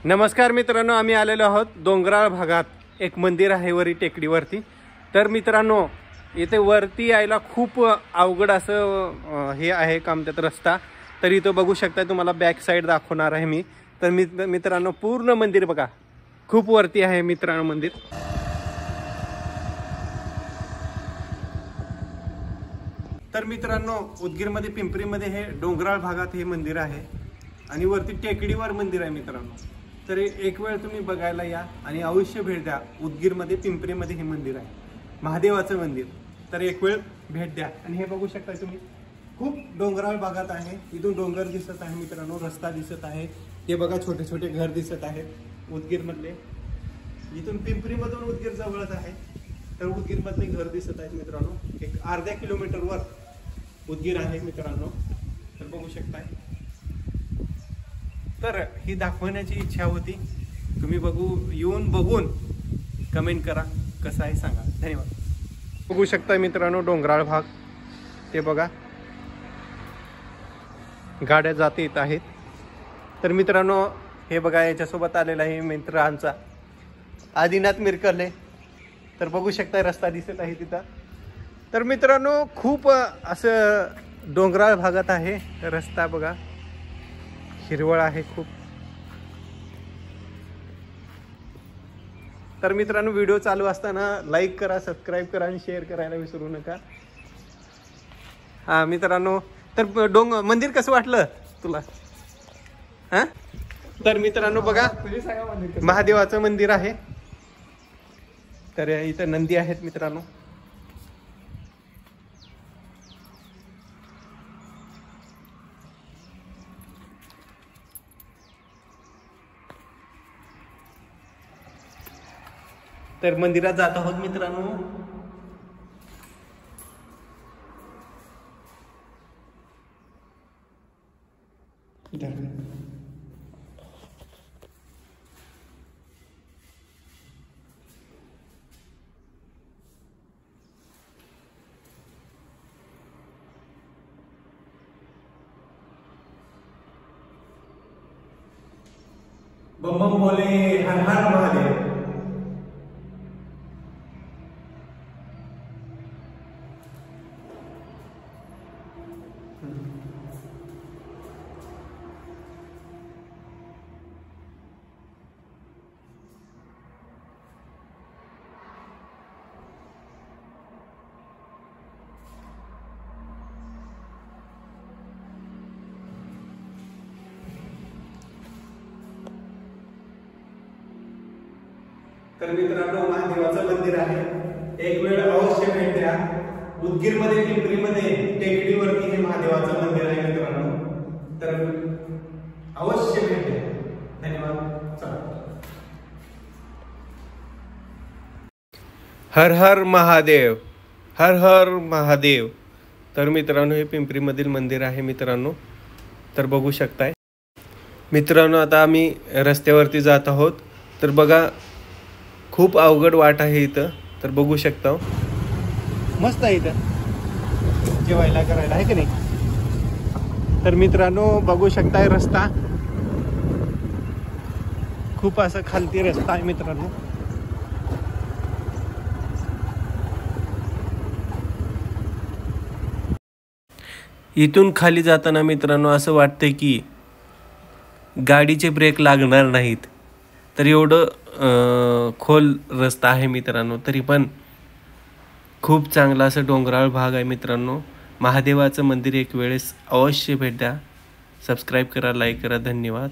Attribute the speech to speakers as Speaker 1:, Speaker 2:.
Speaker 1: नमस्कार मित्रांनो, आम्ही आलेलो आहोत डोंगराळ भागात. एक मंदिर आहे वरी टेकडीवरती. तर मित्रांनो, इथे वरती यायला खूप अवघड असं हे आहे काम, त्यात रस्ता. तर इथं बघू शकता, तुम्हाला बॅक साईड दाखवणार आहे मी. तर मित्रांनो, पूर्ण मंदिर बघा, खूप वरती आहे मित्रांनो मंदिर. तर मित्रांनो, उदगीरमध्ये पिंपरीमध्ये हे डोंगराळ भागात हे मंदिर आहे आणि वरती टेकडीवर मंदिर आहे मित्रांनो. तर एक वेळ तुम्ही बघायला या आणि अवश्य भेट द्या. उदगीरमध्ये पिंपरीमध्ये हे मंदिर आहे, महादेवाचं मंदिर. तर एक वेळ भेट द्या. आणि हे बघू शकता तुम्ही, खूप डोंगराळ भागात आहे. इथून डोंगर दिसत आहे मित्रांनो, रस्ता दिसत आहे. हे बघा, छोटे छोटे घर दिसत आहेत उदगीरमधले. इथून पिंपरीमधून उदगीर जवळच आहे. तर उदगीरमधले घर दिसत आहेत मित्रांनो. एक अर्ध्या किलोमीटरवर उदगीर आहे मित्रांनो. तर बघू शकताय. तर ही दाखवण्याची इच्छा होती. तुम्ही येऊन बघून कमेंट करा, कसं आहे सांगा. धन्यवाद. बघू शकता मित्रांनो, डोंगराळ भाग. ते बघा, गाड्या जात येत आहेत. तर मित्रांनो, हे बघा, याच्यासोबत आलेला आहे मित्रांचा आदिनाथ मिरकले. तर बघू शकता, रस्ता दिसत आहे तिथं. तर मित्रांनो, खूप असं डोंगराळ भागात आहे. रस्ता बघा, हिरवळ आहे खूप. तर मित्रांनो, व्हिडिओ चालू असताना लाईक करा, सबस्क्राईब करा आणि शेअर करायला विसरू नका. हा मित्रांनो, तर मंदिर कसं वाटलं तुला? हा, तर मित्रांनो बघा, महादेवाचं मंदिर आहे. तर इथं नंदी आहेत मित्रांनो. तर मंदिरात जात आहोत मित्रांनो. बम बम बोले, हर हर महादेव. तर मित्रांनो, महादेवाचं मंदिर आहे. एक वेळ अवश्य भेट द्या. उदगीरमध्ये पिंपरीमध्ये टेकडीवरती हे महादेवाचं मंदिर आहे मित्रांनो. तर अवश्य भेट द्या. धन्यवाद. चला. हर हर महादेव, हर हर महादेव. तर मित्रांनो, हे पिंपरीमधील मंदिर आहे मित्रांनो. तर बघू शकताय मित्रांनो, आता आम्ही रस्त्यावरती जात आहोत. तर बघा, खूप अवघड वाट आहे इथं. तर बघू शकता, मस्त आहे इथं जेवायला करायला, आहे की नाही. तर मित्रांनो, बघू शकताय रस्ता, खूप असं खालती रस्ता आहे मित्रांनो. इथून खाली जाताना मित्रांनो असं वाटतंय की गाडीचे ब्रेक लागणार नाहीत. तर एवढं खोल रस्ता आहे मित्रांनो. तरी पण खूप चांगला असं डोंगराळ भाग आहे मित्रांनो. महादेवाचं मंदिर एक वेळेस अवश्य भेट द्या. सबस्क्राईब करा, लाईक करा. धन्यवाद.